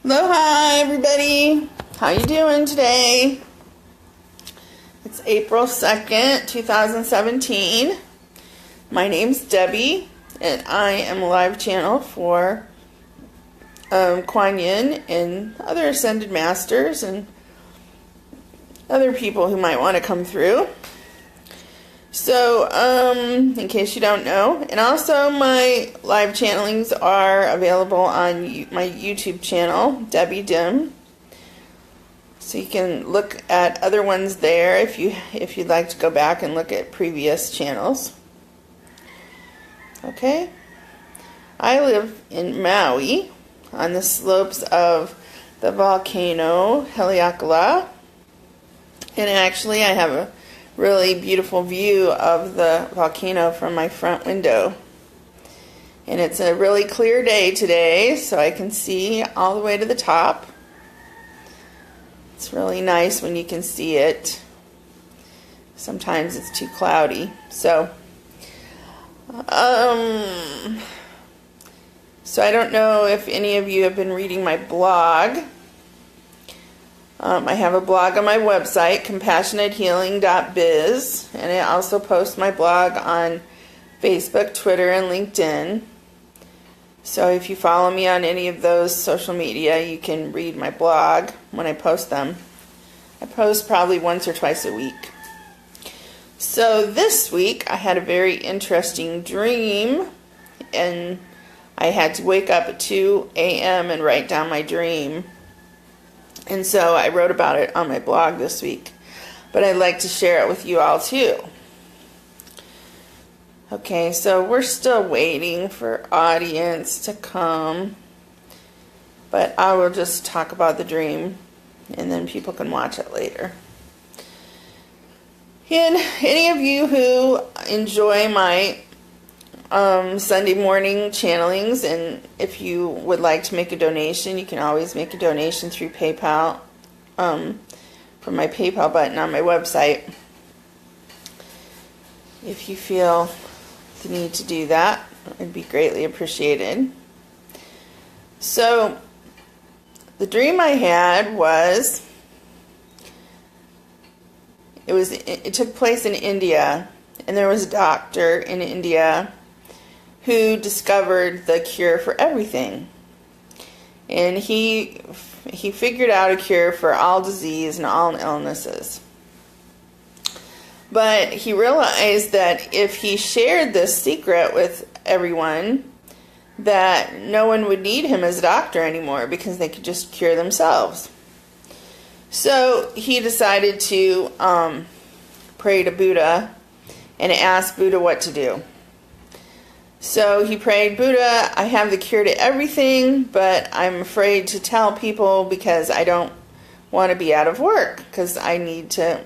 Aloha everybody, how you doing today? It's April 2nd, 2017. My name's Debbie and I am a live channel for Kuan Yin and other Ascended Masters and other people who might want to come through. So, in case you don't know, and also my live channelings are available on my YouTube channel, Debbie Dehm. So you can look at other ones there if you'd like to go back and look at previous channels. Okay. I live in Maui on the slopes of the volcano Haleakala. And actually I have a really beautiful view of the volcano from my front window. And it's a really clear day today, so I can see all the way to the top. It's really nice when you can see it. Sometimes it's too cloudy. So I don't know if any of you have been reading my blog. I have a blog on my website, compassionatehealing.biz, and I also post my blog on Facebook, Twitter, and LinkedIn. So if you follow me on any of those social media, you can read my blog when I post them. I post probably once or twice a week. So this week I had a very interesting dream, and I had to wake up at 2 a.m. and write down my dream. And so I wrote about it on my blog this week. But I'd like to share it with you all too. Okay, so we're still waiting for audience to come. But I will just talk about the dream and then people can watch it later. And any of you who enjoy my Sunday morning channelings, and if you would like to make a donation, you can always make a donation through PayPal from my PayPal button on my website. If you feel the need to do that, it'd be greatly appreciated. So the dream I had was it took place in India, and there was a doctor in India who discovered the cure for everything. And he figured out a cure for all disease and all illnesses. But he realized that if he shared this secret with everyone, that no one would need him as a doctor anymore because they could just cure themselves. So he decided to pray to Buddha and ask Buddha what to do. So he prayed, Buddha, I have the cure to everything, but I'm afraid to tell people because I don't want to be out of work, because I need to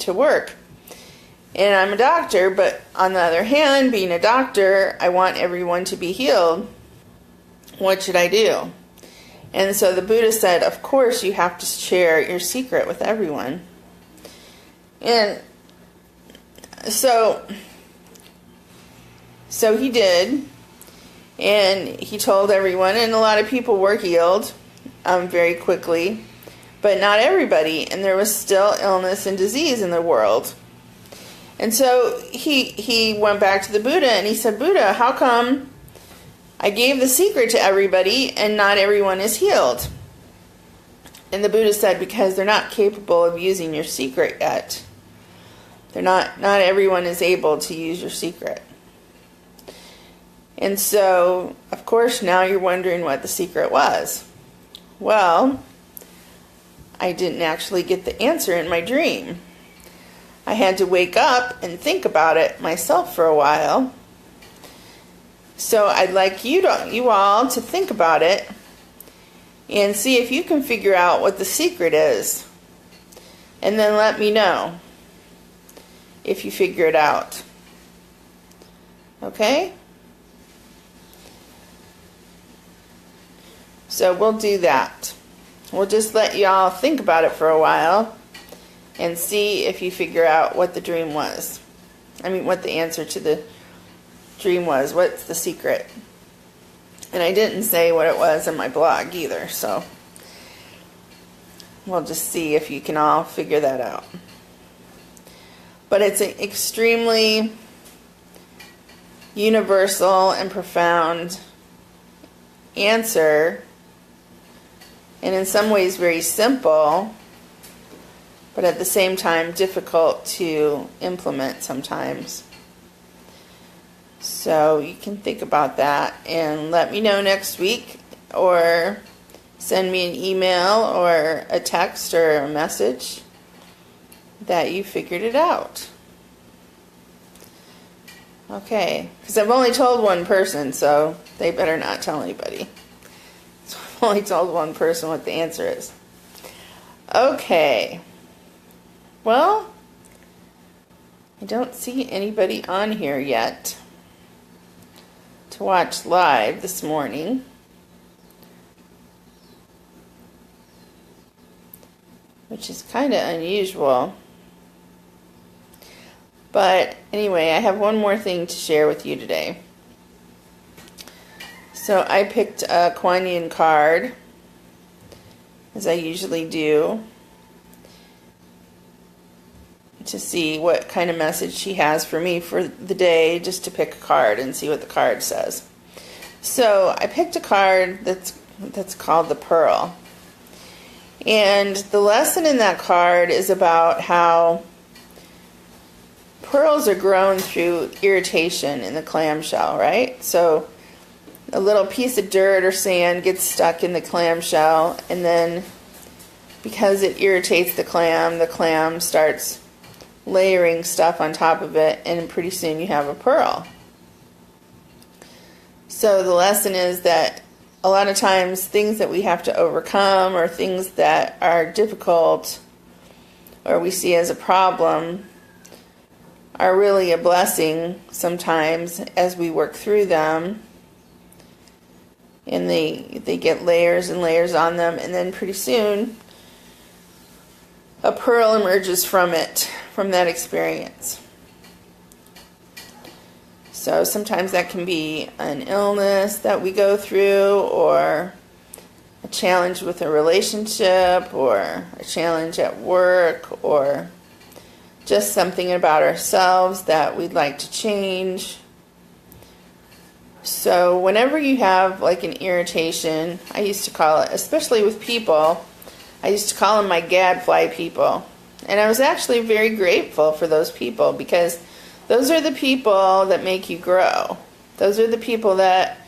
work. And I'm a doctor, but on the other hand, being a doctor, I want everyone to be healed. What should I do? And so the Buddha said, of course you have to share your secret with everyone. And so he did, and he told everyone, and a lot of people were healed very quickly, but not everybody, and there was still illness and disease in the world. And so he went back to the Buddha, and he said, Buddha, how come I gave the secret to everybody and not everyone is healed? And the Buddha said, because they're not capable of using your secret yet. Not everyone is able to use your secret. And so, of course, now you're wondering what the secret was. Well, I didn't actually get the answer in my dream. I had to wake up and think about it myself for a while. So I'd like you all to think about it and see if you can figure out what the secret is. And then let me know if you figure it out. Okay? So we'll do that. We'll just let y'all think about it for a while and see if you figure out what the dream was. What the answer to the dream was. What's the secret? And I didn't say what it was in my blog either, so we'll just see if you can all figure that out. But it's an extremely universal and profound answer, and in some ways very simple, but at the same time difficult to implement sometimes. So you can think about that and let me know next week, or send me an email or a text or a message that you figured it out. Okay, because I've only told one person, so they better not tell anybody. So I've only told one person what the answer is. Okay. Well, I don't see anybody on here yet to watch live this morning. Which is kind of unusual. But anyway, I have one more thing to share with you today. So I picked a Kuan Yin card, as I usually do, to see what kind of message she has for me for the day, just to pick a card and see what the card says. So I picked a card that's called the Pearl. And the lesson in that card is about how pearls are grown through irritation in the clamshell, right? So a little piece of dirt or sand gets stuck in the clamshell, and then because it irritates the clam starts layering stuff on top of it, and pretty soon you have a pearl. So the lesson is that a lot of times things that we have to overcome, or things that are difficult or we see as a problem, are really a blessing sometimes as we work through them. And they get layers and layers on them, and then pretty soon a pearl emerges from it, from that experience. So sometimes that can be an illness that we go through, or a challenge with a relationship, or a challenge at work, or just something about ourselves that we'd like to change. So whenever you have like an irritation, I used to call it, especially with people, I used to call them my gadfly people. And I was actually very grateful for those people, because those are the people that make you grow. Those are the people that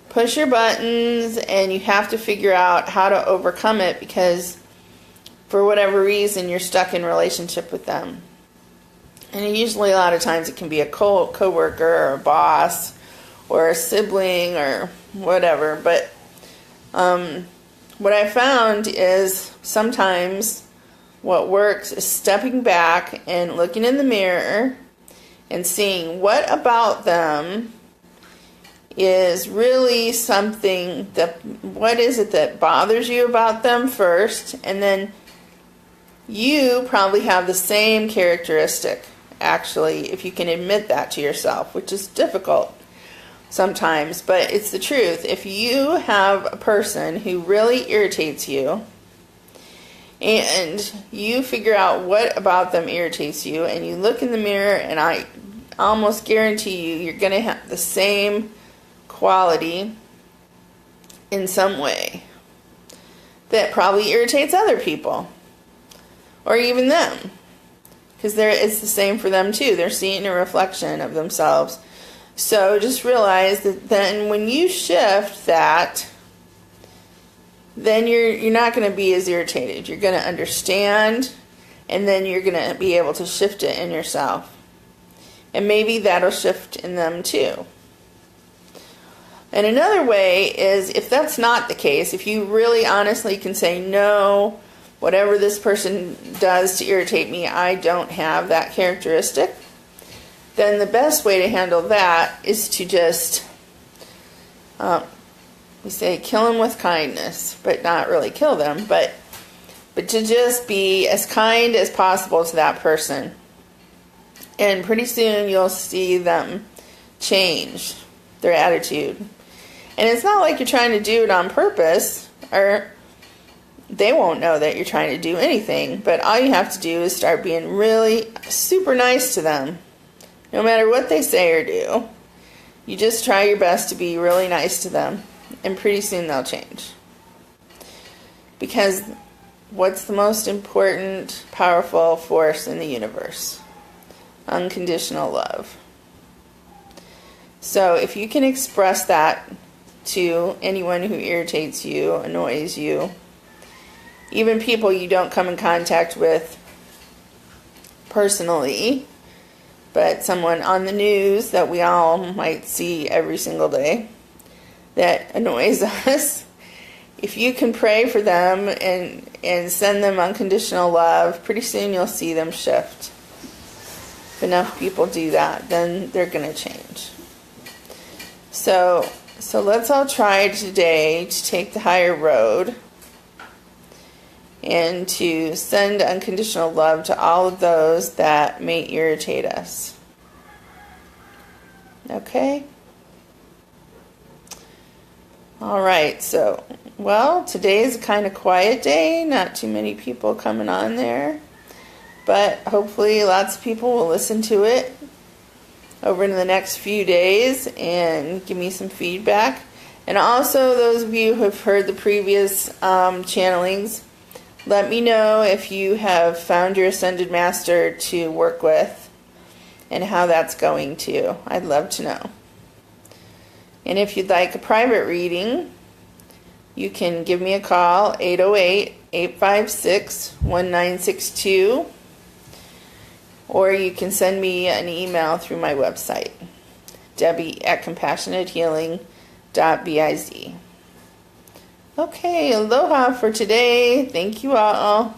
push your buttons, and you have to figure out how to overcome it, because for whatever reason you're stuck in relationship with them. And usually a lot of times it can be a co-worker or a boss or a sibling or whatever. But what I found is sometimes what works is stepping back and looking in the mirror and seeing what about them is really something that, what is it that bothers you about them first, and then you probably have the same characteristic, actually, if you can admit that to yourself, which is difficult sometimes, but it's the truth. If you have a person who really irritates you, and you figure out what about them irritates you, and you look in the mirror, and I almost guarantee you, you're going to have the same quality in some way that probably irritates other people, or even them, because it's the same for them too. They're seeing a reflection of themselves. So just realize that then when you shift that, then you're not going to be as irritated. You're going to understand, and then you're going to be able to shift it in yourself. And maybe that'll shift in them too. And another way is, if that's not the case, if you really honestly can say, no, whatever this person does to irritate me, I don't have that characteristic, then the best way to handle that is to just, we say kill them with kindness, but not really kill them, but to just be as kind as possible to that person. And pretty soon you'll see them change their attitude. And it's not like you're trying to do it on purpose, or they won't know that you're trying to do anything, but all you have to do is start being really super nice to them. No matter what they say or do, you just try your best to be really nice to them, and pretty soon they'll change. Because what's the most important, powerful force in the universe? Unconditional love. So if you can express that to anyone who irritates you, annoys you, even people you don't come in contact with personally, but someone on the news that we all might see every single day that annoys us, if you can pray for them and send them unconditional love, pretty soon you'll see them shift. If enough people do that, then they're going to change. So let's all try today to take the higher road and to send unconditional love to all of those that may irritate us. Okay? All right, so, well, today is a kind of quiet day. Not too many people coming on there. But hopefully lots of people will listen to it over in the next few days and give me some feedback. And also, those of you who have heard the previous channelings, let me know if you have found your Ascended Master to work with and how that's going too. I'd love to know. And if you'd like a private reading, you can give me a call, 808-856-1962, or you can send me an email through my website, debbie@compassionatehealing.biz. Okay, aloha for today. Thank you all.